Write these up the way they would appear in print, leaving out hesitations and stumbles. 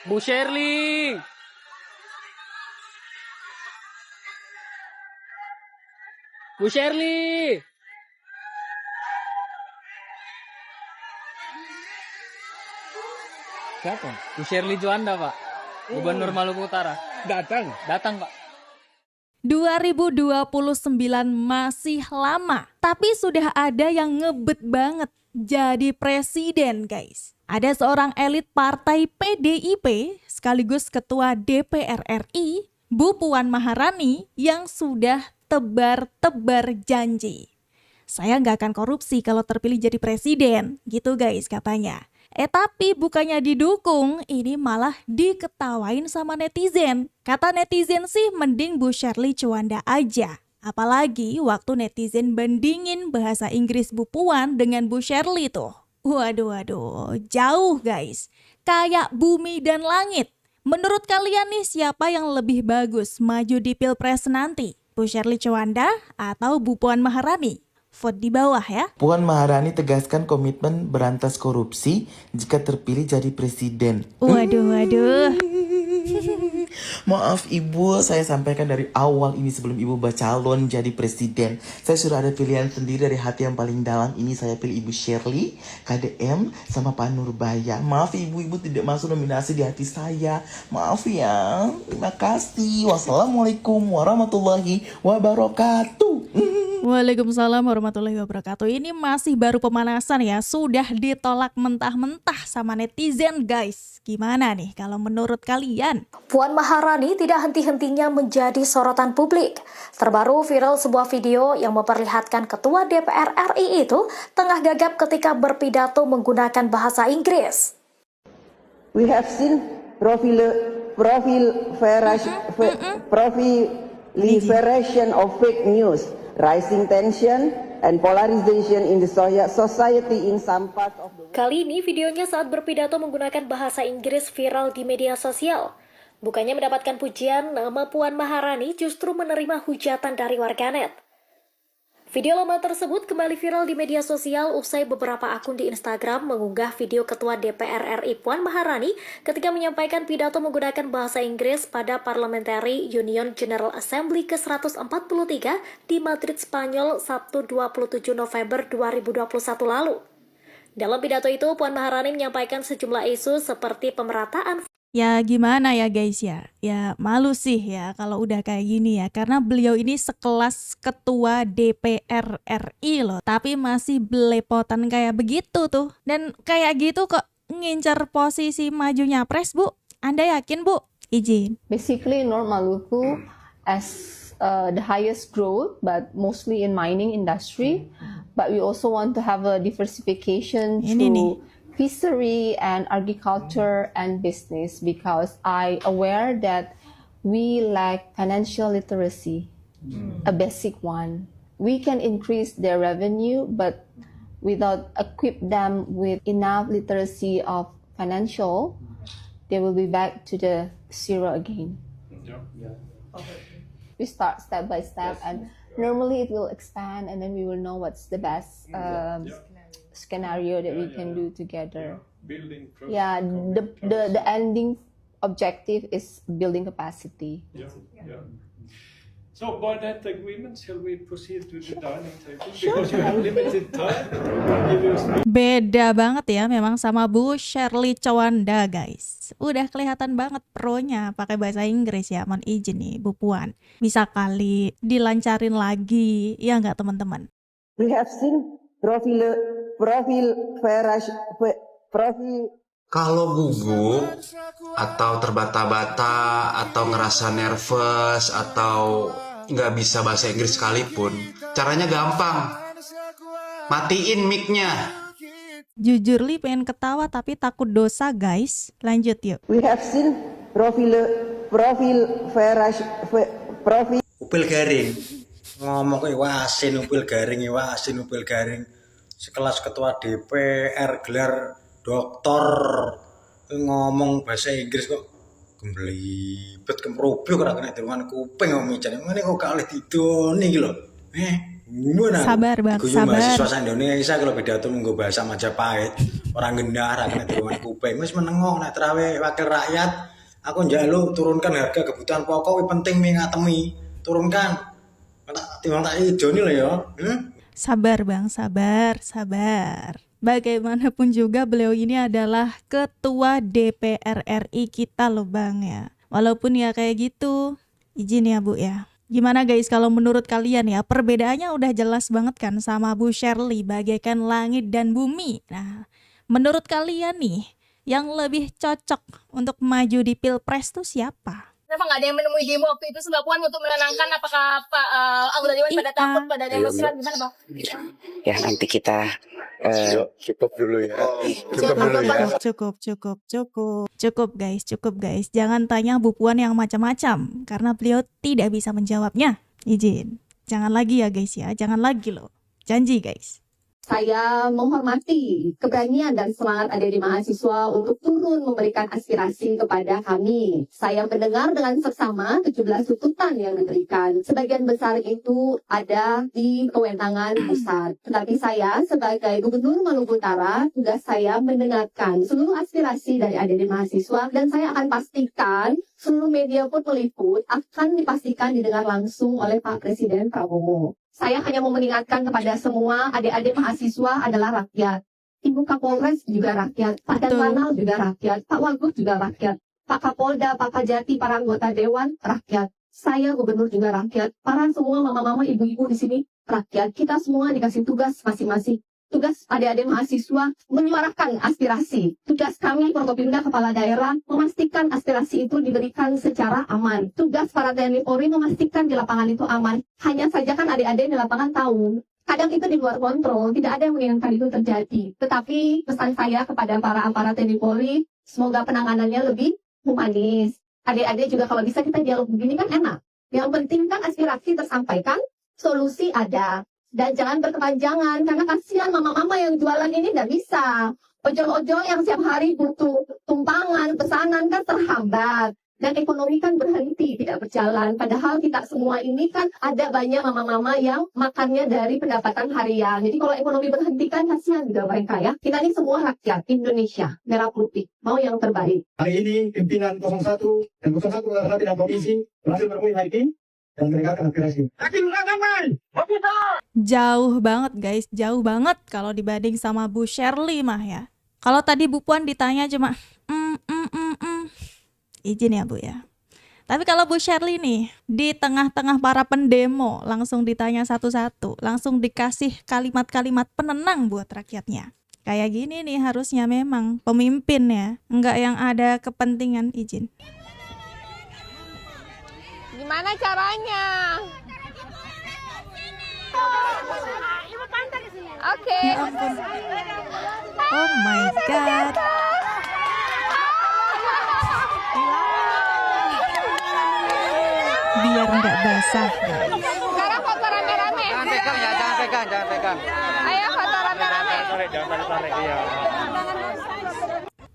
Bu Shirley. Bu Shirley. Siapa? Bu Shirley Juanda, Pak. Gubernur Maluku Utara. Datang. Datang, Pak. 2029 masih lama, tapi sudah ada yang ngebet banget jadi presiden, guys. Ada seorang elit partai PDIP sekaligus ketua DPR RI, Bu Puan Maharani, yang sudah tebar-tebar janji. Saya nggak akan korupsi kalau terpilih jadi presiden, gitu guys katanya. Tapi bukannya didukung, ini malah diketawain sama netizen. Kata netizen sih mending Bu Shirley Juanda aja. Apalagi waktu netizen bandingin bahasa Inggris Bu Puan dengan Bu Shirley tuh. Waduh, jauh guys. Kayak bumi dan langit. Menurut kalian nih siapa yang lebih bagus maju di Pilpres nanti? Bu Shirley Juanda atau Bu Puan Maharani? Vote di bawah ya. Puan Maharani tegaskan komitmen berantas korupsi jika terpilih jadi presiden. Waduh. Maaf Ibu, saya sampaikan dari awal ini sebelum Ibu calon jadi presiden. Saya sudah ada pilihan sendiri dari hati yang paling dalam. Ini saya pilih Ibu Shirley, KDM, sama Pak Nurbaya. Maaf Ibu tidak masuk nominasi di hati saya. Maaf ya. Terima kasih. Wassalamualaikum warahmatullahi wabarakatuh. Waalaikumsalam warahmatullahi wabarakatuh. Ini masih baru pemanasan ya. Sudah ditolak mentah-mentah sama netizen guys. Gimana nih kalau menurut kalian? Puan Maharani tidak henti-hentinya menjadi sorotan publik. Terbaru viral sebuah video yang memperlihatkan Ketua DPR RI itu tengah gagap ketika berpidato menggunakan bahasa Inggris. We have seen proliferation of fake news, rising tension and polarization in the society in some parts of the world. Kali ini videonya saat berpidato menggunakan bahasa Inggris viral di media sosial. Bukannya mendapatkan pujian, nama Puan Maharani justru menerima hujatan dari warganet. Video lama tersebut kembali viral di media sosial usai beberapa akun di Instagram mengunggah video Ketua DPR RI Puan Maharani ketika menyampaikan pidato menggunakan bahasa Inggris pada Parliamentary Union General Assembly ke-143 di Madrid, Spanyol, Sabtu 27 November 2021 lalu. Dalam pidato itu, Puan Maharani menyampaikan sejumlah isu seperti pemerataan. Ya gimana ya guys ya? Ya malu sih ya kalau udah kayak gini ya. Karena beliau ini sekelas ketua DPR RI loh. Tapi masih belepotan kayak begitu tuh. Dan kayak gitu kok ngincar posisi maju nyapres Bu? Anda yakin Bu? Izin. Basically North Maluku as the highest growth but mostly in mining industry. But we also want to have a diversification through fishery and agriculture and business because I aware that we lack financial literacy, a basic one. We can increase their revenue, but without equip them with enough literacy of financial, they will be back to the zero again. We start step by step, and normally it will expand, and then we will know what's the best scenario that we can do together. Yeah, the ending objective is building capacity. So by that agreement, shall we proceed to the dining table? Because you have limited time. Beda banget ya memang sama Bu Shirley Juanda guys. Udah kelihatan banget pronya pakai bahasa Inggris ya. Mohon izin nih Bu Puan. Bisa kali dilancarin lagi ya nggak teman-teman? We have seen Kalau gugup atau terbata-bata atau ngerasa nervous atau nggak bisa bahasa Inggris sekalipun, caranya gampang. Matiin mic-nya. Jujur Li pengen ketawa tapi takut dosa guys. Lanjut yuk. We have seen upil garing. Ngomong ke upil garing. Sekelas ketua DPR gelar doktor ngomong bahasa Inggris kok gemblibet kemrobyo kena dirungan kuping ngomong jane ngene kok gak oleh didoni iki lho. Gimana? Sabar, Bang, Guyu sabar. mahasiswa Indonesia kalau pidato menggo bahasa Majapahit, orang gendar akan diruang kuping. Wis menengok nek trawe wakil rakyat. Aku njaluk turunkan harga kebutuhan pokok penting ngatemi. Turunkan. Timbang tak ijoni lho ya. Sabar Bang, sabar. Bagaimanapun juga beliau ini adalah ketua DPR RI kita loh Bang ya. Walaupun ya kayak gitu, izin ya Bu ya. Gimana guys kalau menurut kalian ya, perbedaannya udah jelas banget kan sama Bu Shirley bagaikan langit dan bumi. Nah, menurut kalian nih, yang lebih cocok untuk maju di Pilpres tuh siapa? Kenapa nggak ada yang menemui demo waktu itu Mbak Puan untuk menenangkan? Apakah Pak anggota Dewan pada takut, pada demonstran gimana Bang? Ya nanti kita Cukup guys. Jangan tanya Bu Puan yang macam-macam karena beliau tidak bisa menjawabnya. Izin. Jangan lagi ya guys ya, jangan lagi loh. Janji guys. Saya menghormati keberanian dan semangat adik-adik mahasiswa untuk turun memberikan aspirasi kepada kami. Saya mendengar dengan seksama 17 tuntutan yang diberikan. Sebagian besar itu ada di kewenangan pusat. Tetapi saya sebagai Gubernur Maluku Utara, tugas saya mendengarkan seluruh aspirasi dari adik-adik mahasiswa dan saya akan pastikan seluruh media pun meliput akan dipastikan didengar langsung oleh Pak Presiden Prabowo. Saya hanya mau mengingatkan kepada semua adik-adik mahasiswa adalah rakyat. Ibu Kapolres juga rakyat, Pak Danlanal juga rakyat, Pak Wagub juga rakyat, Pak Kapolda, Pak Kajati, para anggota Dewan rakyat. Saya Gubernur juga rakyat, para semua mama-mama, ibu-ibu di sini rakyat. Kita semua dikasih tugas masing-masing. Tugas adik-adik mahasiswa menyuarakan aspirasi. Tugas kami Forkopimda Kepala Daerah memastikan aspirasi itu diberikan secara aman. Tugas para TNI Polri memastikan di lapangan itu aman. Hanya saja kan adik-adik di lapangan tahu, kadang itu di luar kontrol, tidak ada yang menginginkan itu terjadi. Tetapi pesan saya kepada para aparat TNI Polri, semoga penanganannya lebih humanis. Adik-adik juga kalau bisa kita dialog begini kan enak. Yang penting kan aspirasi tersampaikan, solusi ada. Dan jangan berkepanjangan, karena kasihan mama-mama yang jualan ini tidak bisa. Ojol-ojol yang setiap hari butuh tumpangan, pesanan kan terhambat. Dan ekonomi kan berhenti, tidak berjalan. Padahal kita semua ini kan ada banyak mama-mama yang makannya dari pendapatan harian. Jadi kalau ekonomi berhenti kan kasihan juga mereka ya. Kita ini semua rakyat Indonesia, merah putih, mau yang terbaik. Hari ini pimpinan 01 dan 01 adalah pimpinan komisi berhasil menemui Haiti dan mendengarkan aspirasi. Jauh banget guys, jauh banget kalau dibanding sama Bu Shirley mah ya. Kalau tadi Bu Puan ditanya cuma izin ya Bu ya. Tapi kalau Bu Shirley nih di tengah-tengah para pendemo langsung ditanya satu-satu, langsung dikasih kalimat-kalimat penenang buat rakyatnya. Kayak gini nih harusnya memang pemimpin ya, enggak yang ada kepentingan. Izin. Gimana caranya? Oke. Ya ampun. Oh my god. Biar nggak basah. Sekarang foto rame-rame. Jangan pegang. Ayo foto rame-rame.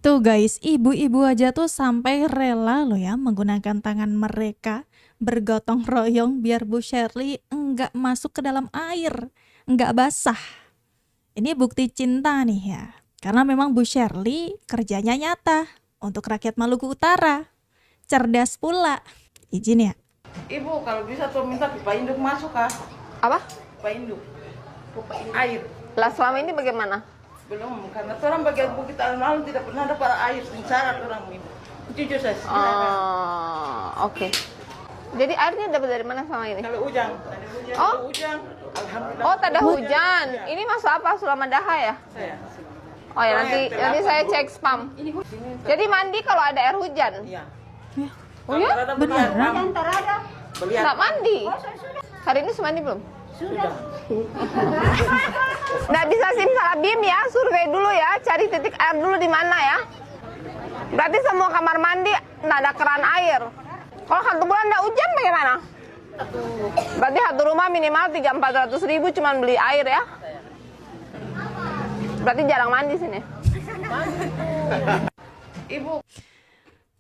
Tuh guys, ibu-ibu aja tuh sampai rela loh ya menggunakan tangan mereka bergotong royong biar Bu Shirley enggak masuk ke dalam air, enggak basah. Ini bukti cinta nih ya. Karena memang Bu Shirley kerjanya nyata untuk rakyat Maluku Utara. Cerdas pula. Izin ya. Ibu kalau bisa tuh minta pipa induk masuk kah? Apa? Pipa induk. Air. Lah selama ini bagaimana? Belum, karena orang bagian bukit alun-alun tidak pernah dapat air, syarat orang ini. Jujur saya. Oke. Jadi airnya dapat dari mana selama ini? Kalau hujan. Oh? Hujan. Alhamdulillah. Oh, tak ada hujan. Ini masuk apa? Sulamadah ya? Saya. Oh ya, nanti saya cek spam. Jadi mandi kalau ada air hujan? Iya. Oh ya? Beneran? Nggak mandi? Hari ini semandi belum? Sudah. Nggak bisa simsalabim ya, survei dulu ya, cari titik air dulu di mana ya. Berarti semua kamar mandi nggak ada keran air. Kalau 1 bulan nggak hujan bagaimana? Berarti satu rumah minimal 300-400 ribu cuma beli air ya. Berarti jarang mandi sini. Ibu.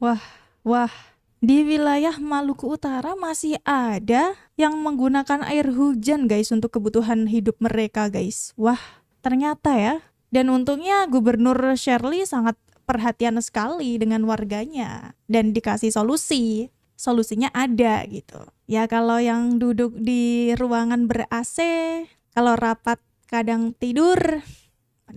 Wah, Di wilayah Maluku Utara masih ada yang menggunakan air hujan guys untuk kebutuhan hidup mereka guys. Wah, ternyata ya. Dan untungnya Gubernur Shirley sangat perhatian sekali dengan warganya dan dikasih solusi. Solusinya ada gitu. Ya kalau yang duduk di ruangan ber-AC, kalau rapat kadang tidur,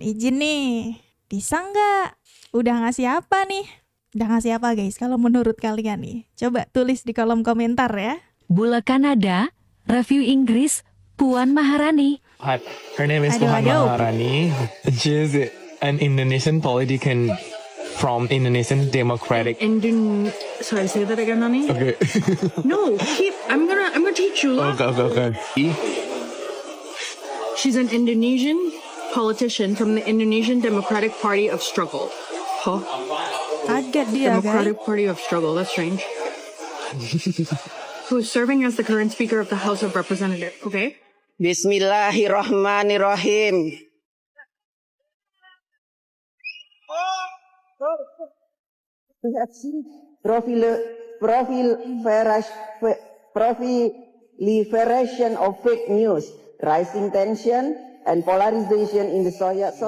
izin nih, bisa nggak? Udah ngasih apa nih? Udah ngasih apa guys kalau menurut kalian nih? Coba tulis di kolom komentar ya. Bule Kanada, review Inggris, Puan Maharani. Hi, her name is Puan Maharani. She is an Indonesian politician from Indonesian Democratic. Sorry, say that again, Nani. Okay. No, I'm gonna teach you. Okay. She's an Indonesian politician from the Indonesian Democratic Party of Struggle. Huh? Kaget dia, Democratic Party of Struggle, that's strange. Who is serving as the current Speaker of the House of Representatives, okay? Bismillahirrahmanirrahim. Proliferation of fake news, rising tension, and polarization in the society.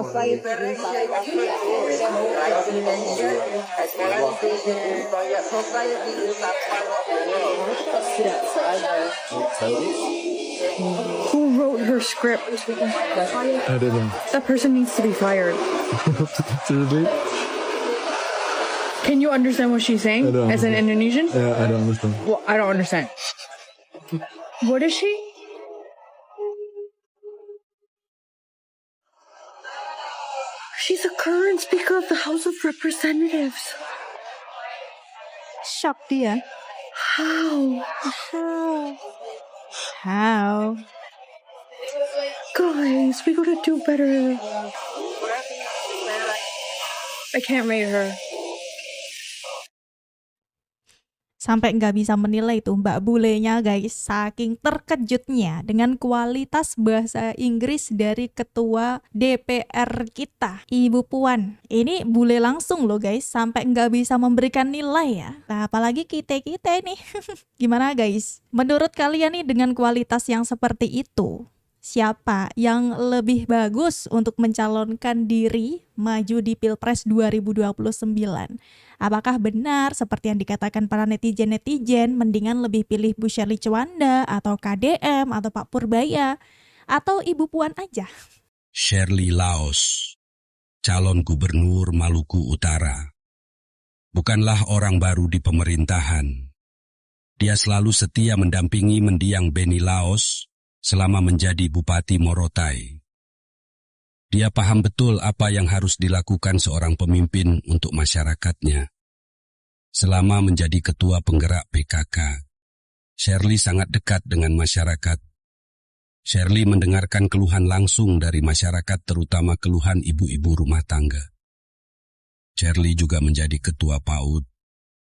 Who wrote her script? I don't know. That person needs to be fired. Can you understand what she's saying as an Indonesian? Yeah, I don't understand. Well, I don't understand. What is she? She's a current Speaker of the House of Representatives. Shock dia. How? Guys, we gotta do better. I can't rate her. Sampai nggak bisa menilai tuh Mbak Bulenya guys, saking terkejutnya dengan kualitas bahasa Inggris dari ketua DPR kita, Ibu Puan. Ini bule langsung loh guys, sampai nggak bisa memberikan nilai ya. Nah, apalagi kita nih. Gimana guys? Menurut kalian nih dengan kualitas yang seperti itu, siapa yang lebih bagus untuk mencalonkan diri maju di Pilpres 2029? Apakah benar seperti yang dikatakan para netizen-netizen, mendingan lebih pilih Bu Shirley Tjuanda atau KDM atau Pak Purbaya atau Ibu Puan aja? Shirley Laos, calon gubernur Maluku Utara, bukanlah orang baru di pemerintahan. Dia selalu setia mendampingi mendiang Benny Laos selama menjadi Bupati Morotai. Dia paham betul apa yang harus dilakukan seorang pemimpin untuk masyarakatnya. Selama menjadi ketua penggerak PKK, Shirley sangat dekat dengan masyarakat. Shirley mendengarkan keluhan langsung dari masyarakat, terutama keluhan ibu-ibu rumah tangga. Shirley juga menjadi ketua PAUD,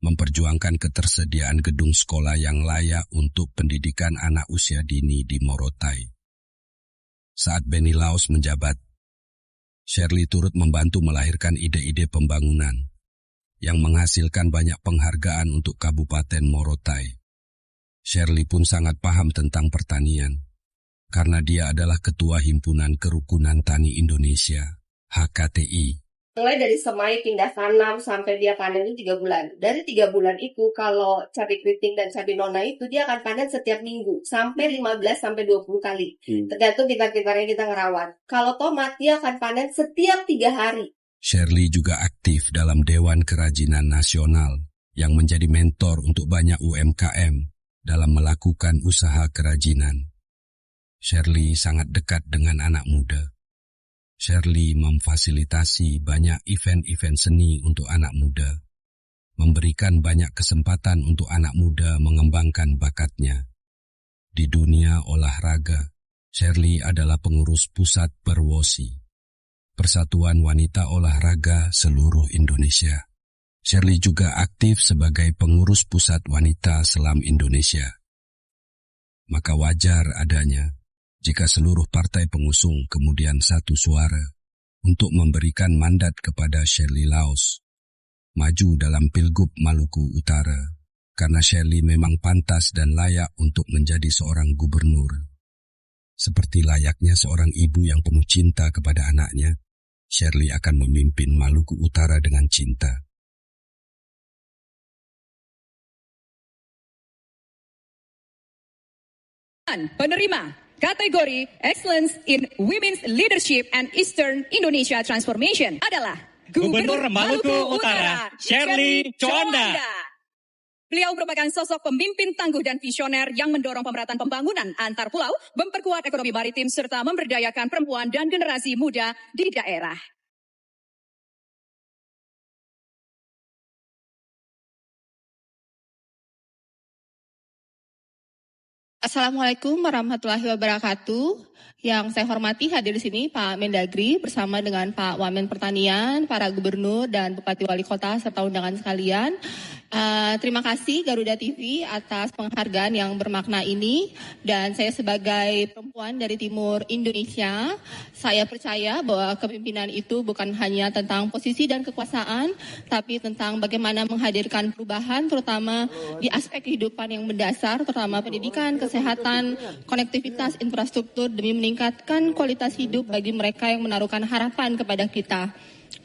memperjuangkan ketersediaan gedung sekolah yang layak untuk pendidikan anak usia dini di Morotai. Saat Benny Laos menjabat, Shirley turut membantu melahirkan ide-ide pembangunan yang menghasilkan banyak penghargaan untuk Kabupaten Morotai. Shirley pun sangat paham tentang pertanian, karena dia adalah Ketua Himpunan Kerukunan Tani Indonesia, HKTI. Mulai dari semai pindah tanam sampai dia panen itu 3 bulan. Dari 3 bulan itu kalau cabai keriting dan cabai nona itu dia akan panen setiap minggu sampai 15 sampai 20 kali. Tergantung pintar-pintarnya kita ngerawat. Kalau tomat dia akan panen setiap 3 hari. Shirley juga aktif dalam Dewan Kerajinan Nasional yang menjadi mentor untuk banyak UMKM dalam melakukan usaha kerajinan. Shirley sangat dekat dengan anak muda. Shirley memfasilitasi banyak event-event seni untuk anak muda, memberikan banyak kesempatan untuk anak muda mengembangkan bakatnya. Di dunia olahraga, Shirley adalah pengurus pusat Perwosi, Persatuan Wanita Olahraga Seluruh Indonesia. Shirley juga aktif sebagai pengurus pusat wanita Selam Indonesia. Maka wajar adanya jika seluruh partai pengusung kemudian satu suara untuk memberikan mandat kepada Shirley Laos maju dalam Pilgub Maluku Utara karena Shirley memang pantas dan layak untuk menjadi seorang gubernur. Seperti layaknya seorang ibu yang penuh cinta kepada anaknya, Shirley akan memimpin Maluku Utara dengan cinta. Penerima kategori Excellence in Women's Leadership and Eastern Indonesia Transformation adalah Gubernur Maluku Utara, Shirley Coanda. Beliau merupakan sosok pemimpin tangguh dan visioner yang mendorong pemerataan pembangunan antar pulau, memperkuat ekonomi maritim, serta memberdayakan perempuan dan generasi muda di daerah. Assalamualaikum warahmatullahi wabarakatuh. Yang saya hormati hadir di sini Pak Mendagri bersama dengan Pak Wamen Pertanian, para gubernur dan bupati wali kota serta undangan sekalian. Terima kasih Garuda TV atas penghargaan yang bermakna ini, dan saya sebagai perempuan dari timur Indonesia, saya percaya bahwa kepemimpinan itu bukan hanya tentang posisi dan kekuasaan, tapi tentang bagaimana menghadirkan perubahan terutama di aspek kehidupan yang mendasar, terutama pendidikan, kesehatan, konektivitas, infrastruktur demi meningkatkan kualitas hidup bagi mereka yang menaruhkan harapan kepada kita.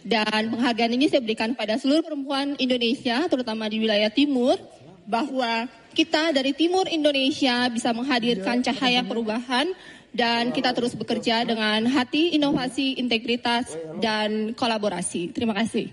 Dan penghargaan ini saya berikan pada seluruh perempuan Indonesia, terutama di wilayah timur, bahwa kita dari timur Indonesia bisa menghadirkan cahaya perubahan dan kita terus bekerja dengan hati, inovasi, integritas, dan kolaborasi. Terima kasih.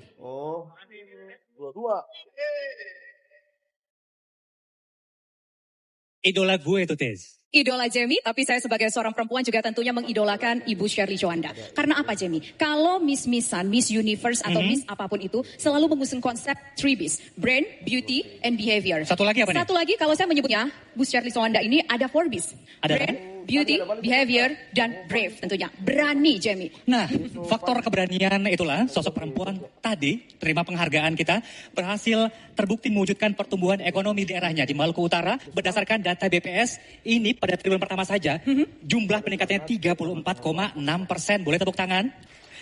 Idola gue itu, Tez. Idola Jamie, tapi saya sebagai seorang perempuan juga tentunya mengidolakan Ibu Shirley Coanda. Karena apa, Jamie? Kalau Miss-Missan, Miss Universe atau Miss apapun itu selalu mengusung konsep 3Bs, Brain, Beauty, and Behavior. Satu lagi apa nih? Satu lagi kalau saya menyebutnya, Bu Shirley Coanda ini ada 4Bs. Ada Brain, Beauty, Behavior, dan Brave tentunya. Berani, Jamie. Nah, faktor keberanian itulah sosok perempuan tadi terima penghargaan kita berhasil terbukti mewujudkan pertumbuhan ekonomi daerahnya di Maluku Utara berdasarkan data BPS ini pada triwulan pertama saja jumlah peningkatannya 34,6%. Boleh tepuk tangan?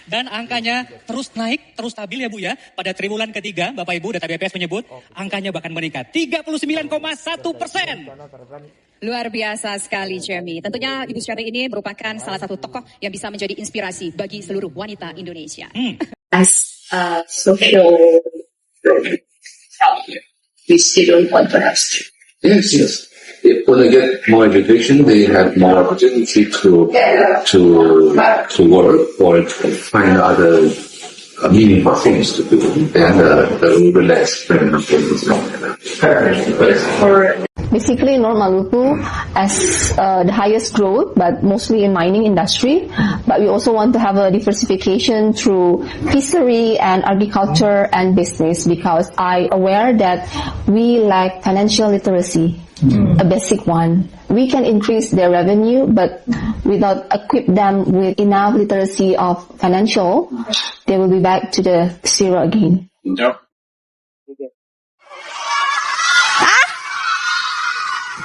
Dan angkanya terus naik, terus stabil ya Bu ya. Pada triwulan ketiga, Bapak Ibu, data BPS menyebut angkanya bahkan meningkat 39,1%. Luar biasa sekali, Jamie. Tentunya Ibu Shirley ini merupakan salah satu tokoh yang bisa menjadi inspirasi bagi seluruh wanita Indonesia. As a social we still don't want to have. Yes, yes. When they get more education, they have more opportunity to work or to find other meaningful things to do, and the less Basically, North Maluku as the highest growth, but mostly in mining industry. But we also want to have a diversification through fishery and agriculture and business, because I aware that we lack financial literacy, a basic one. We can increase their revenue, but without equip them with enough literacy of financial, they will be back to the zero again. Yep.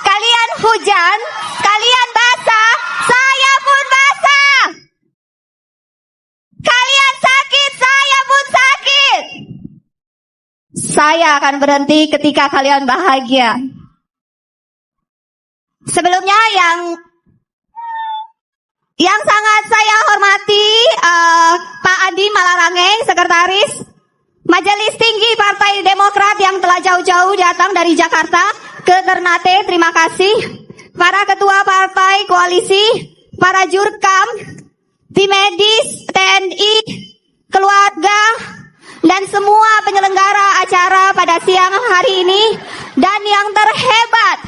Kalian hujan, kalian basah, saya pun basah. Kalian sakit, saya pun sakit. Saya akan berhenti ketika kalian bahagia. Sebelumnya yang sangat saya hormati Pak Andi Malarangeng, Sekretaris Majelis Tinggi Partai Demokrat yang telah jauh-jauh datang dari Jakarta ke Ternate, terima kasih. Para ketua partai koalisi, para jurkam, tim medis, TNI, keluarga, dan semua penyelenggara acara pada siang hari ini. Dan yang terhebat,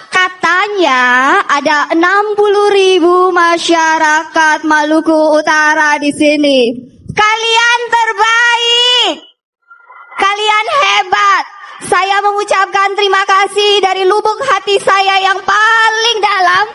katanya ada 60.000 masyarakat Maluku Utara di sini. Kalian terbaik. Kalian hebat. Saya mengucapkan terima kasih dari lubuk hati saya yang paling dalam.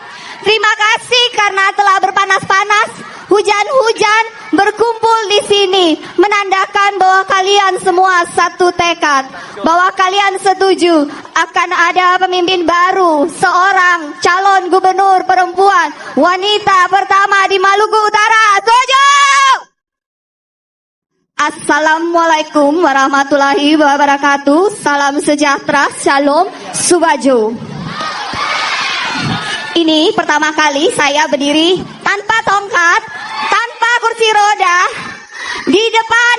Terima kasih karena telah berpanas-panas, hujan-hujan, berkumpul di sini, menandakan bahwa kalian semua satu tekad, bahwa kalian setuju akan ada pemimpin baru, seorang calon gubernur perempuan, wanita pertama di Maluku Utara. Setuju? Assalamualaikum warahmatullahi wabarakatuh. Salam sejahtera, shalom, subajo. Ini pertama kali saya berdiri tanpa tongkat, tanpa kursi roda, di depan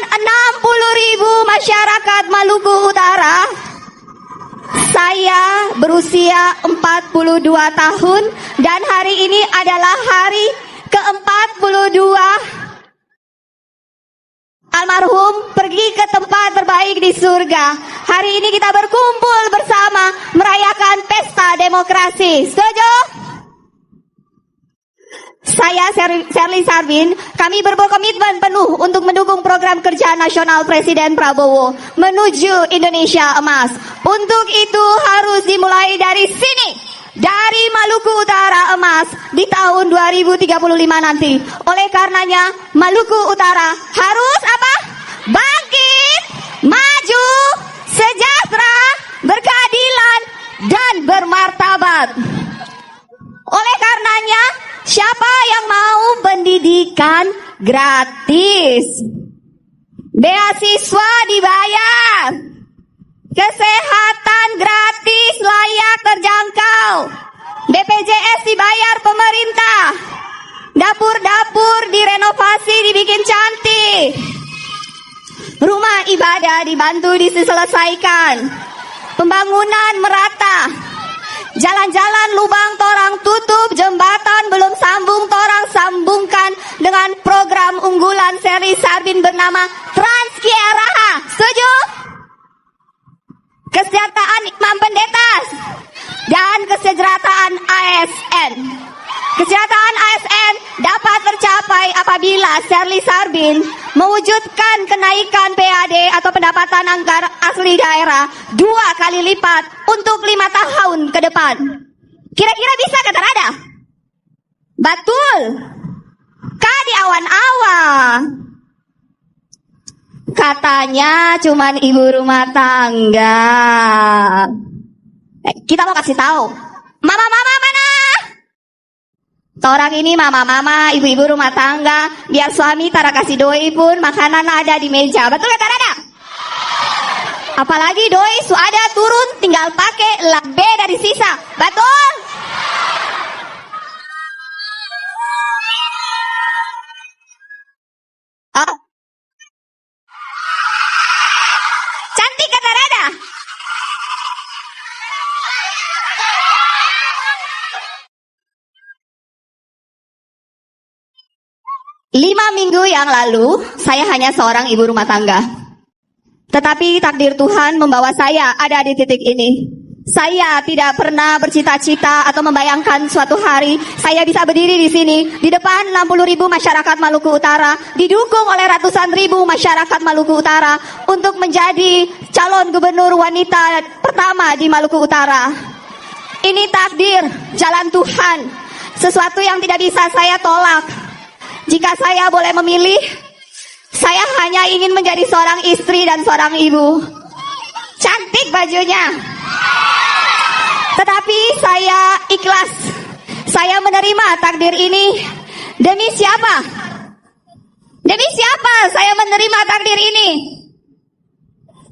60.000 masyarakat Maluku Utara. Saya berusia 42 tahun dan hari ini adalah hari ke-42 almarhum pergi ke tempat terbaik di surga. Hari ini kita berkumpul bersama merayakan pesta demokrasi. Setuju? Saya Sherly Sarbin, kami berkomitmen penuh untuk mendukung program kerja nasional Presiden Prabowo menuju Indonesia Emas. Untuk itu harus dimulai dari sini, dari Maluku Utara Emas di tahun 2035 nanti. Oleh karenanya Maluku Utara harus apa? Bangkit, maju, sejahtera, berkeadilan, dan bermartabat. Oleh karenanya, siapa yang mau pendidikan gratis, beasiswa dibayar, kesehatan gratis layak terjangkau, BPJS dibayar pemerintah, dapur-dapur direnovasi dibikin cantik, rumah ibadah dibantu diselesaikan, pembangunan merata, jalan-jalan lubang torang tutup, jembatan belum sambung torang sambungkan dengan program unggulan Sherly Sarbin bernama Transkiaraha. Setuju? Kesejahteraan Imam Pendetas dan kesejahteraan ASN. Kesejahteraan ASN dapat tercapai apabila Sherly Sarbin mewujudkan kenaikan PAD atau pendapatan anggaran asli daerah 2 kali lipat untuk 5 tahun ke depan. Kira-kira bisa kata Rada? Betul. Di awan-awan. Katanya cuman ibu rumah tangga. Kita mau kasih tahu. Mama-mama mana? Orang ini mama-mama, ibu-ibu rumah tangga, biar suami tara kasih doi pun makanan ada di meja. Betul kata Rada? Apalagi doi su ada turun tinggal pakai lebih dari sisa. Betul? Oh. Cantik kata Rada? 5 minggu yang lalu, saya hanya seorang ibu rumah tangga. Tetapi takdir Tuhan membawa saya ada di titik ini. Saya tidak pernah bercita-cita atau membayangkan suatu hari saya bisa berdiri di sini di depan 60.000 masyarakat Maluku Utara, didukung oleh ratusan ribu masyarakat Maluku Utara untuk menjadi calon gubernur wanita pertama di Maluku Utara. Ini takdir, jalan Tuhan, sesuatu yang tidak bisa saya tolak. Jika saya boleh memilih, saya hanya ingin menjadi seorang istri dan seorang ibu. Cantik bajunya. Tetapi saya ikhlas. Saya menerima takdir ini. Demi siapa? Demi siapa saya menerima takdir ini?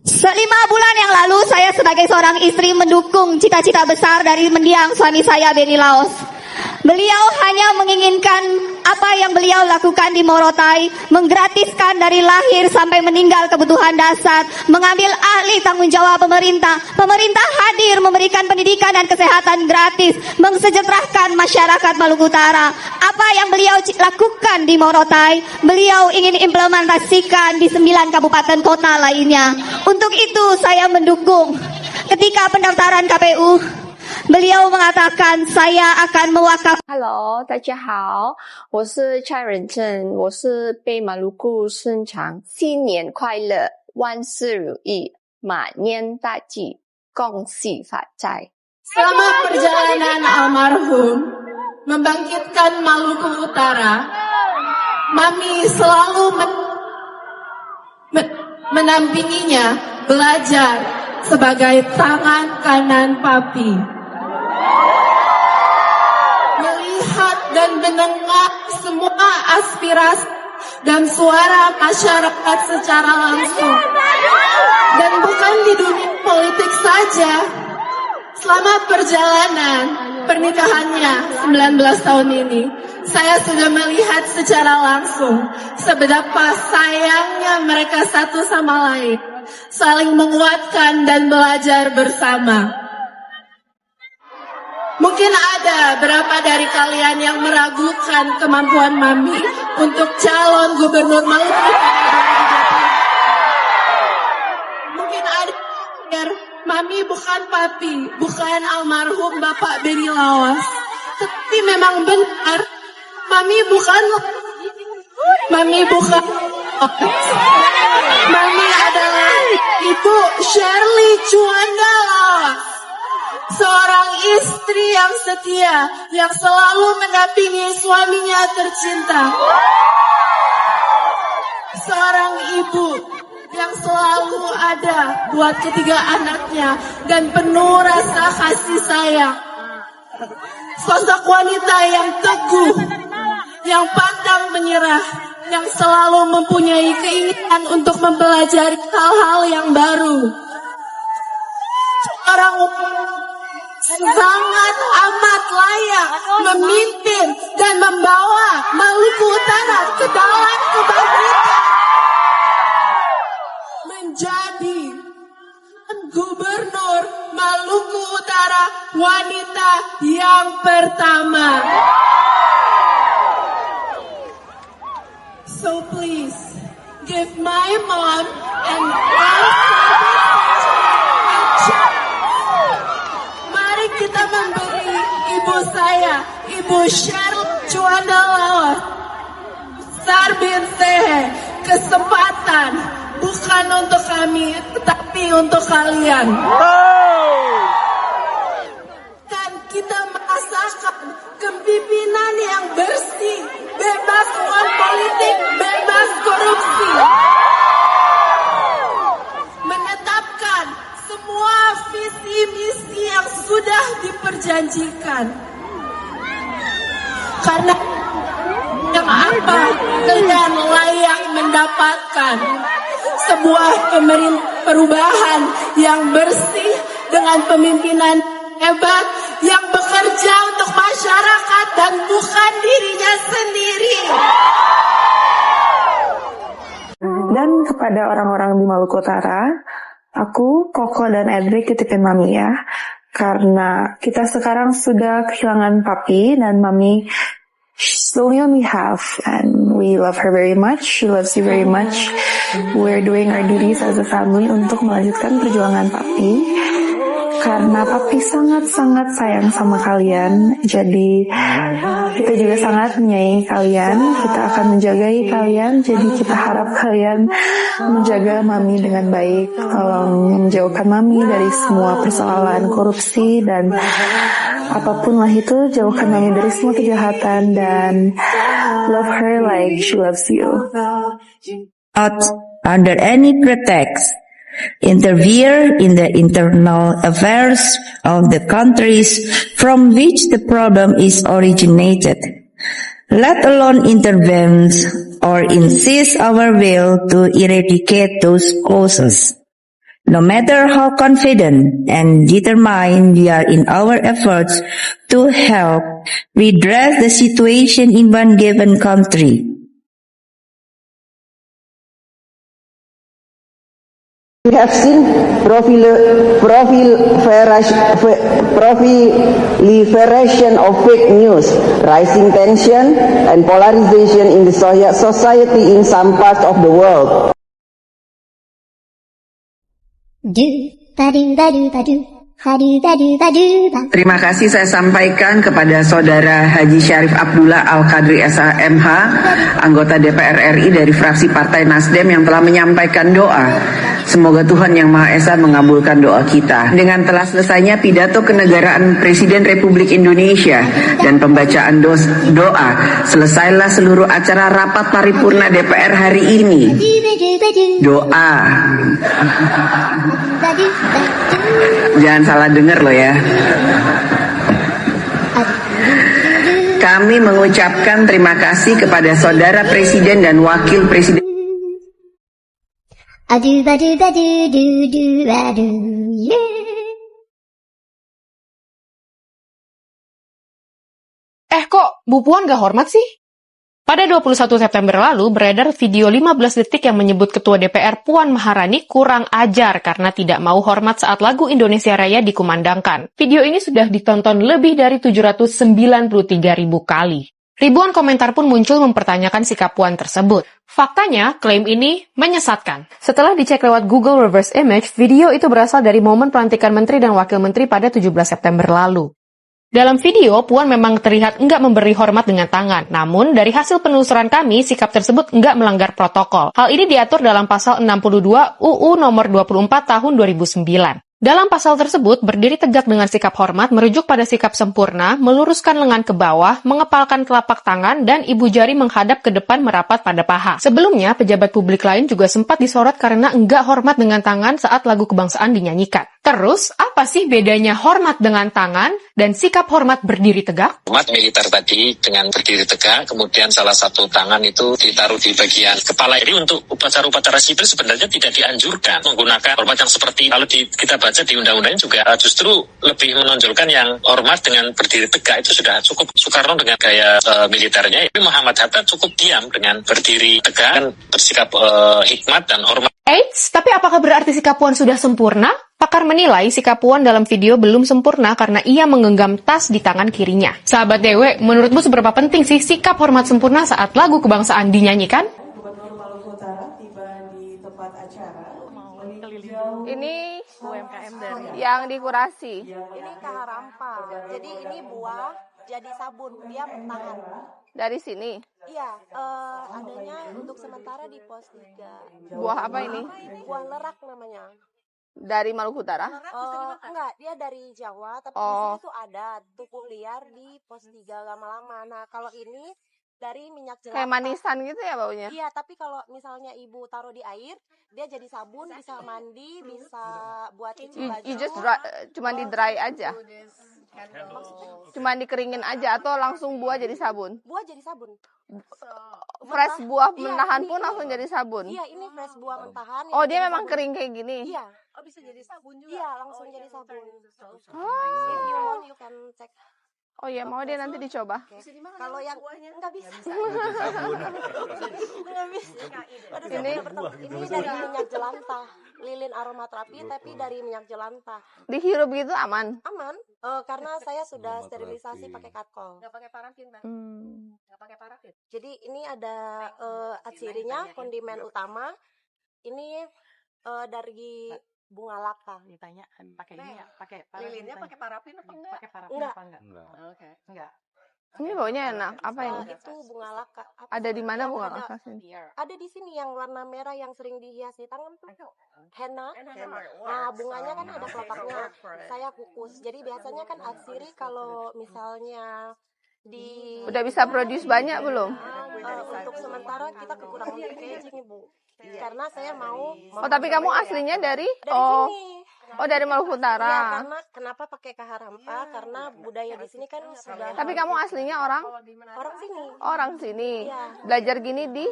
5 bulan yang lalu saya sebagai seorang istri mendukung cita-cita besar dari mendiang suami saya Benny Laos. Beliau hanya menginginkan apa yang beliau lakukan di Morotai, menggratiskan dari lahir sampai meninggal kebutuhan dasar, mengambil alih tanggung jawab pemerintah. Pemerintah hadir memberikan pendidikan dan kesehatan gratis, mensejahterakan masyarakat Maluku Utara. Apa yang beliau lakukan di Morotai, beliau ingin implementasikan di 9 kabupaten kota lainnya. Untuk itu saya mendukung. Ketika pendaftaran KPU, beliau mengatakan saya akan mewakaf. Hello， 大家好，我是蔡仁正，我是被马鲁库生长，新年快乐，万事如意，马年大吉，恭喜发财。 Selama perjalanan almarhum membangkitkan Maluku Utara, Mami selalu menampinginya belajar sebagai tangan kanan papi. Melihat dan mendengar semua aspirasi dan suara masyarakat secara langsung. Dan bukan di dunia politik saja. Selama perjalanan pernikahannya 19 tahun ini, saya sudah melihat secara langsung seberapa sayangnya mereka satu sama lain, saling menguatkan dan belajar bersama. Mungkin ada beberapa dari kalian yang meragukan kemampuan Mami untuk calon gubernur Maluku. Mungkin ada yang Mami bukan papi, bukan almarhum Bapak Beni Lawas. Tapi memang benar, Mami bukan. Mami adalah Ibu Shirley Juanda Lawas. Seorang istri yang setia, yang selalu mendampingi suaminya tercinta. Seorang ibu yang selalu ada buat ketiga anaknya dan penuh rasa kasih sayang. Sosok wanita yang teguh, yang pantang menyerah, yang selalu mempunyai keinginan untuk mempelajari hal-hal yang baru. Seorang sangat amat layak memimpin dan membawa Maluku Utara ke dalam kebangkitan, menjadi Gubernur Maluku Utara wanita yang pertama. So please give my mom and kita memberi ibu saya, Ibu Shirley Juanda Lawas Sarbin Sehe, kesempatan bukan untuk kami, tetapi untuk kalian. Dan kita merasakan kepemimpinan yang bersih, bebas uang politik, bebas korupsi. Menetapkan semua visi misi yang sudah diperjanjikan. Karena yang apa kalian layak mendapatkan sebuah perubahan yang bersih dengan pemimpinan hebat yang bekerja untuk masyarakat dan bukan dirinya sendiri. Dan kepada orang-orang di Maluku Utara, aku, Koko, dan Edric titipin Mami ya. Karena kita sekarang sudah kehilangan papi dan Mami slowly only half. And we love her very much. She loves you very much. We're doing our duties as a family untuk melanjutkan perjuangan papi. Karena papi sangat-sangat sayang sama kalian. Jadi kita juga sangat menyayangi kalian. Kita akan menjagai kalian. Jadi kita harap kalian menjaga Mami dengan baik. Tolong menjauhkan Mami dari semua persoalan korupsi dan apapun lah itu. Jauhkan Mami dari semua kejahatan dan love her like she loves you. Not under any pretext interfere in the internal affairs of the countries from which the problem is originated, let alone intervene or insist our will to eradicate those causes. No matter how confident and determined we are in our efforts to help redress the situation in one given country, we have seen proliferation of fake news, rising tension and polarization in the society in some parts of the world. Terima kasih saya sampaikan kepada Saudara Haji Syarif Abdullah Al-Qadri SMH, anggota DPR RI dari fraksi Partai Nasdem yang telah menyampaikan doa. Semoga Tuhan Yang Maha Esa mengabulkan doa kita. Dengan telah selesainya pidato kenegaraan Presiden Republik Indonesia dan pembacaan doa, selesailah seluruh acara rapat paripurna DPR hari ini. Doa. Jangan salah dengar loh ya. Kami mengucapkan terima kasih kepada Saudara Presiden dan Wakil Presiden. Aduh, aduh, aduh, aduh, aduh, yeah. Kok Bu Puan gak hormat sih? Pada 21 September lalu beredar video 15 detik yang menyebut Ketua DPR Puan Maharani kurang ajar karena tidak mau hormat saat lagu Indonesia Raya dikumandangkan. Video ini sudah ditonton lebih dari 793.000 kali. Ribuan komentar pun muncul mempertanyakan sikap Puan tersebut. Faktanya, klaim ini menyesatkan. Setelah dicek lewat Google Reverse Image, video itu berasal dari momen pelantikan Menteri dan Wakil Menteri pada 17 September lalu. Dalam video, Puan memang terlihat enggak memberi hormat dengan tangan. Namun, dari hasil penelusuran kami, sikap tersebut enggak melanggar protokol. Hal ini diatur dalam pasal 62 UU nomor 24 tahun 2009. Dalam pasal tersebut, berdiri tegak dengan sikap hormat merujuk pada sikap sempurna, meluruskan lengan ke bawah, mengepalkan telapak tangan, dan ibu jari menghadap ke depan merapat pada paha. Sebelumnya, pejabat publik lain juga sempat disorot karena enggak hormat dengan tangan saat lagu kebangsaan dinyanyikan. Terus, apa sih bedanya hormat dengan tangan dan sikap hormat berdiri tegak? Hormat militer tadi dengan berdiri tegak, kemudian salah satu tangan itu ditaruh di bagian kepala. Jadi untuk upacara-upacara sipil sebenarnya tidak dianjurkan menggunakan hormat yang seperti kalau kita baca di undang-undang juga justru lebih menonjolkan yang hormat dengan berdiri tegak itu sudah cukup. Soekarno dengan gaya militernya, tapi Muhammad Hatta cukup diam dengan berdiri tegak dan bersikap hikmat dan hormat. Eits, tapi apakah berarti sikap Puan sudah sempurna? Pakar menilai sikap Puan dalam video belum sempurna karena ia menggenggam tas di tangan kirinya. Sahabat Dewe, menurutmu seberapa penting sih sikap hormat sempurna saat lagu kebangsaan dinyanyikan? Gubernur Maluku Utara tiba di tempat acara. Ini UMKM dari yang dikurasi. Ini kaharampa. Jadi ini buah jadi sabun, dia mentahan. Dari sini. Iya, adanya untuk sementara di pos 3. Buah apa ini? Buah lerak namanya. Dari Maluku Utara? Enggak, dia dari Jawa, tapi di sini tuh ada tukuh liar di pos 3 lama-lama. Nah, kalau ini dari minyak jelantah. Kayak manisan gitu ya baunya? Iya, tapi kalau misalnya ibu taruh di air, dia jadi sabun, bisa mandi, bisa buat cuci baju. You just cuma di dry aja? Cuma dikeringin aja atau langsung buah jadi sabun? Buah jadi sabun. Fresh buah mentahan pun langsung jadi sabun? Iya, ini fresh buah mentahan. Oh, dia memang kering kayak gini? Iya. Oh, bisa jadi sabun juga? Iya, langsung jadi sabun. Oh. If you want, you can check. Oh iya, mau dia nanti dicoba. Kalau yang enggak bisa. Ini dari minyak jelantah, lilin aromaterapi tapi dari minyak jelantah. Dihirup gitu aman? Aman, karena saya sudah sterilisasi pakai katkol. Nggak pakai parafin, Bang. Nggak pakai parafin. Jadi ini ada cirinya, kondimen utama. Ini dari bunga laka. Ditanya pakai ini ya, pakai parafin. Lilinnya pakai parafin apa enggak? Pakai parafin Enggak. apa enggak? Oke. Enggak. Ini baunya enak. Apa ini? Itu bunga laka. Ada di mana bunga laka sini? Ada di sini yang warna merah yang sering dihiasi tangan tuh. Henna. Nah, bunganya kan ada kelopaknya. Saya kukus. Jadi biasanya kan atsiri kalau misalnya di udah bisa produce banyak belum? Untuk sementara kita kekurangan packaging, Ibu. Karena saya mau. Oh, tapi kamu aslinya dari sini. Oh, dari Maluku Utara. Iya, karena kenapa pakai kaharampa? Karena budaya di sini kan sudah. Tapi kamu aslinya orang sini. Orang sini. Iya. Belajar gini di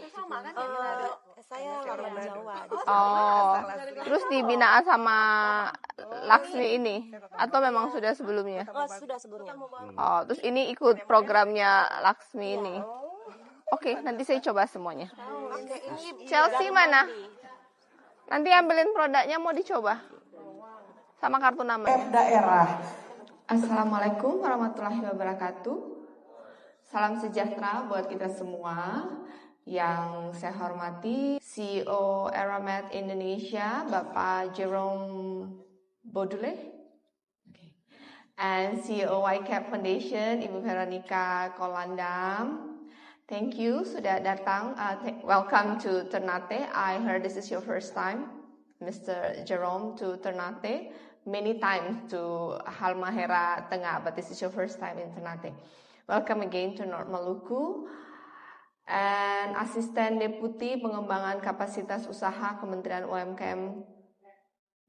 saya orang Jawa. Oh. Terus dibina sama Laksmi ini atau memang sudah sebelumnya? Oh, sudah sebelumnya. Oh, terus ini ikut programnya Laksmi ini. Oke, nanti saya coba semuanya. Chelsea mana? Nanti ambilin produknya, mau dicoba. Sama kartu nama. Daerah. Assalamualaikum warahmatullahi wabarakatuh. Salam sejahtera buat kita semua. Yang saya hormati CEO Eramet Indonesia, Bapak Jerome Baudoulet. And CEO YCAP Foundation, Ibu Veronica Kolandam. Thank you sudah datang. Welcome to Ternate. I heard this is your first time, Mr. Jerome, to Ternate. Many times to Halmahera Tengah, but this is your first time in Ternate. Welcome again to North Maluku. And Asisten Deputi Pengembangan Kapasitas Usaha Kementerian UMKM,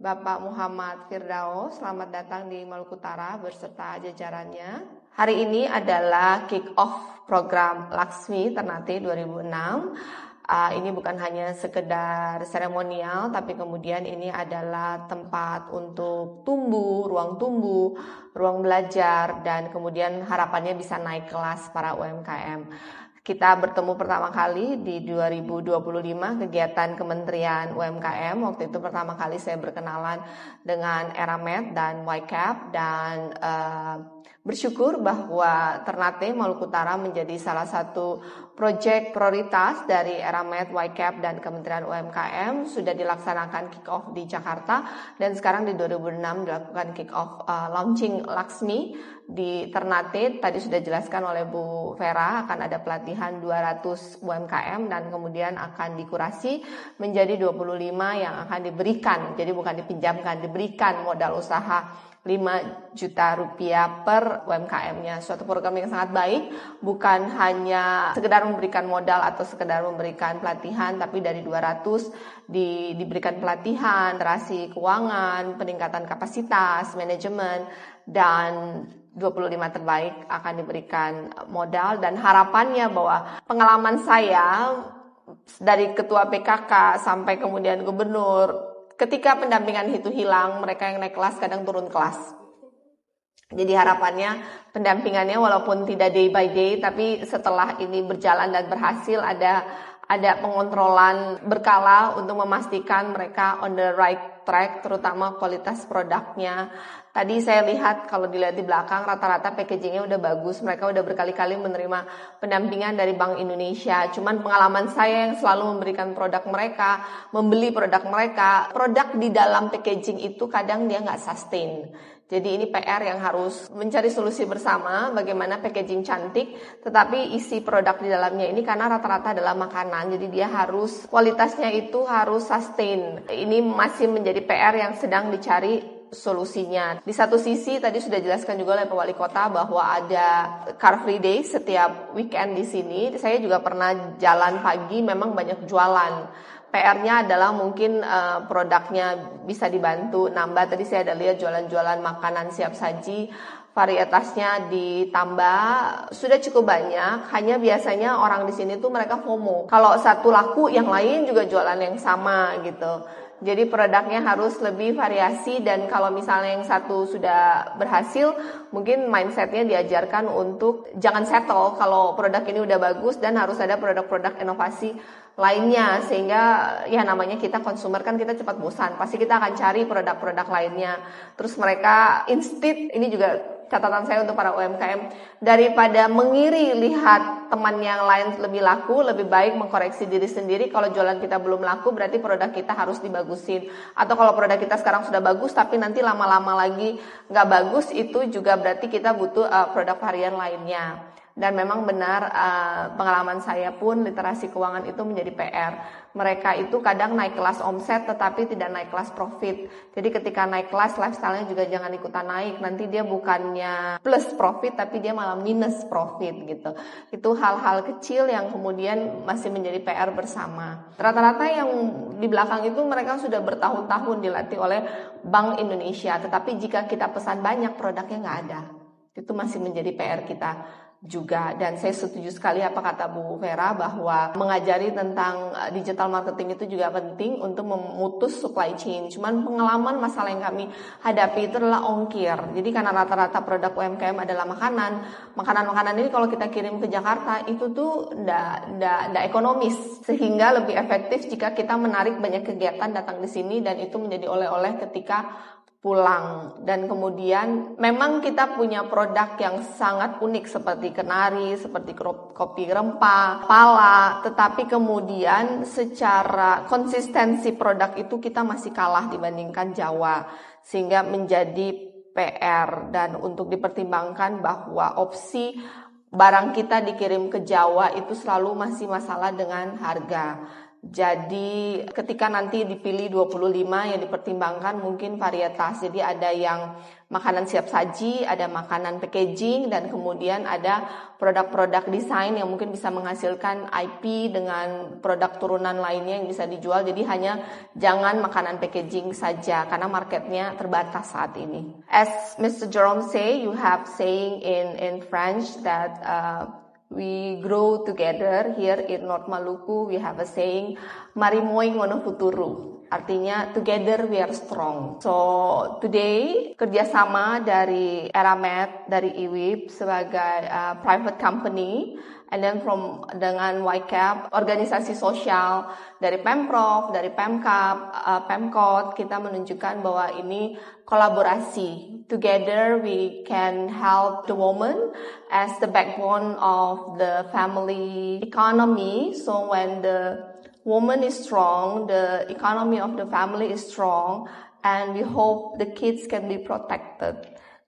Bapak Muhammad Firdaus. Selamat datang di Maluku Utara berserta jajarannya. Hari ini adalah kick-off program Laksmi Ternate 2006. Ini bukan hanya sekedar seremonial, tapi kemudian ini adalah tempat untuk ruang tumbuh, ruang belajar, dan kemudian harapannya bisa naik kelas para UMKM. Kita bertemu pertama kali di 2025 kegiatan Kementerian UMKM. Waktu itu pertama kali saya berkenalan dengan Eramet dan YCAP, dan bersyukur bahwa Ternate Maluku Utara menjadi salah satu proyek prioritas dari Eramet, YCAP, dan Kementerian UMKM. Sudah dilaksanakan kick-off di Jakarta, dan sekarang di 2006 dilakukan kick-off launching Laksmi di Ternate. Tadi sudah dijelaskan oleh Bu Vera, akan ada pelatihan 200 UMKM dan kemudian akan dikurasi menjadi 25 yang akan diberikan. Jadi bukan dipinjamkan, diberikan modal usaha 5 juta rupiah per UMKM-nya. Suatu program yang sangat baik, bukan hanya sekedar memberikan modal atau sekedar memberikan pelatihan, tapi dari 200 diberikan pelatihan, literasi keuangan, peningkatan kapasitas, manajemen, dan 25 terbaik akan diberikan modal. Dan harapannya bahwa pengalaman saya dari ketua PKK sampai kemudian gubernur, ketika pendampingan itu hilang, mereka yang naik kelas kadang turun kelas. Jadi harapannya pendampingannya walaupun tidak day by day, tapi setelah ini berjalan dan berhasil, ada pengontrolan berkala untuk memastikan mereka on the right track, terutama kualitas produknya. Tadi saya lihat, kalau dilihat di belakang, rata-rata packagingnya udah bagus. Mereka udah berkali-kali menerima pendampingan dari Bank Indonesia. Cuman pengalaman saya yang selalu memberikan produk mereka, membeli produk mereka, produk di dalam packaging itu kadang dia nggak sustain. Jadi ini PR yang harus mencari solusi bersama, bagaimana packaging cantik, tetapi isi produk di dalamnya ini karena rata-rata adalah makanan, jadi dia harus, kualitasnya itu harus sustain. Ini masih menjadi PR yang sedang dicari solusinya. Di satu sisi tadi sudah dijelaskan juga oleh Pak Wali Kota bahwa ada Car Free Day setiap weekend di sini. Saya juga pernah jalan pagi, memang banyak jualan. PR-nya adalah mungkin produknya bisa dibantu nambah. Tadi saya ada lihat jualan-jualan makanan siap saji, varietasnya ditambah, sudah cukup banyak. Hanya biasanya orang di sini tuh mereka FOMO. Kalau satu laku, yang lain juga jualan yang sama gitu. Jadi produknya harus lebih variasi, dan kalau misalnya yang satu sudah berhasil, mungkin mindsetnya diajarkan untuk jangan settle kalau produk ini udah bagus, dan harus ada produk-produk inovasi lainnya, sehingga ya namanya kita konsumer kan kita cepat bosan, pasti kita akan cari produk-produk lainnya. Terus mereka instead, ini juga catatan saya untuk para UMKM, daripada mengiri lihat teman yang lain lebih laku, lebih baik mengkoreksi diri sendiri. Kalau jualan kita belum laku, berarti produk kita harus dibagusin. Atau kalau produk kita sekarang sudah bagus, tapi nanti lama-lama lagi nggak bagus, itu juga berarti kita butuh produk varian lainnya. Dan memang benar, pengalaman saya pun literasi keuangan itu menjadi PR. Mereka itu kadang naik kelas omset tetapi tidak naik kelas profit. Jadi ketika naik kelas, lifestyle-nya juga jangan ikutan naik. Nanti dia bukannya plus profit tapi dia malah minus profit gitu. Itu hal-hal kecil yang kemudian masih menjadi PR bersama. Rata-rata yang di belakang itu mereka sudah bertahun-tahun dilatih oleh Bank Indonesia. Tetapi jika kita pesan banyak, produknya nggak ada. Itu masih menjadi PR kita juga. Dan saya setuju sekali apa kata Bu Vera, bahwa mengajari tentang digital marketing itu juga penting untuk memutus supply chain. Cuman pengalaman masalah yang kami hadapi itu adalah ongkir. Jadi karena rata-rata produk UMKM adalah makanan ini kalau kita kirim ke Jakarta itu tuh nggak ekonomis, sehingga lebih efektif jika kita menarik banyak kegiatan datang di sini dan itu menjadi oleh-oleh ketika pulang. Dan kemudian memang kita punya produk yang sangat unik seperti kenari, seperti kopi rempah, pala, tetapi kemudian secara konsistensi produk itu kita masih kalah dibandingkan Jawa, sehingga menjadi PR. Dan untuk dipertimbangkan bahwa opsi barang kita dikirim ke Jawa itu selalu masih masalah dengan harga. Jadi ketika nanti dipilih 25 yang dipertimbangkan mungkin varietas. Jadi ada yang makanan siap saji, ada makanan packaging, dan kemudian ada produk-produk desain yang mungkin bisa menghasilkan IP dengan produk turunan lainnya yang bisa dijual. Jadi hanya jangan makanan packaging saja karena marketnya terbatas saat ini. As Mr. Jerome say, you have saying in French that we grow together. Here in North Maluku, we have a saying, Marimoy ngono futuru. Artinya, together we are strong. So, today, kerjasama dari Eramet, dari IWIP sebagai private company, and then dengan YCAP, organisasi sosial, dari Pemprov, dari Pemkap, Pemkot, kita menunjukkan bahwa ini kolaborasi. Together we can help the woman as the backbone of the family economy. So when the woman is strong, the economy of the family is strong, and we hope the kids can be protected.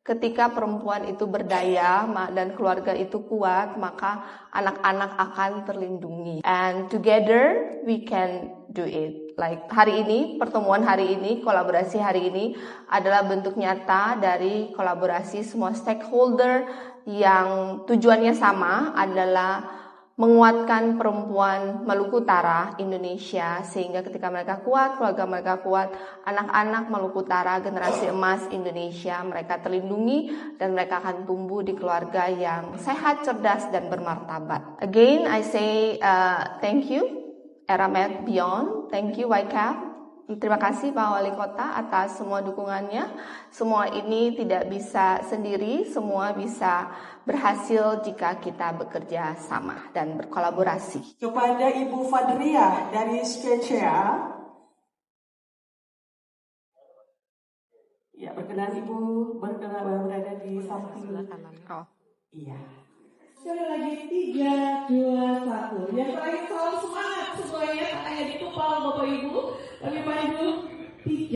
Ketika perempuan itu berdaya dan keluarga itu kuat, maka anak-anak akan terlindungi. And together we can do it. Like hari ini, pertemuan hari ini, kolaborasi hari ini adalah bentuk nyata dari kolaborasi semua stakeholder yang tujuannya sama adalah menguatkan perempuan Maluku Utara, Indonesia, sehingga ketika mereka kuat, keluarga mereka kuat, anak-anak Maluku Utara, generasi emas Indonesia, mereka terlindungi dan mereka akan tumbuh di keluarga yang sehat, cerdas, dan bermartabat. Again, I say thank you, Eramet Beyond, thank you YCAP. Terima kasih Pak Wali Kota atas semua dukungannya. Semua ini tidak bisa sendiri, semua bisa berhasil jika kita bekerja sama dan berkolaborasi. Kepada Ibu Fadriah dari Skecea. Ya, berkenan Ibu berada di samping. Oh. Iya. Sekali lagi 3, 2, 1. Yang terakhir selalu semangat semuanya, tangannya dikepal Bapak Ibu. Bagaimana Ibu? 3.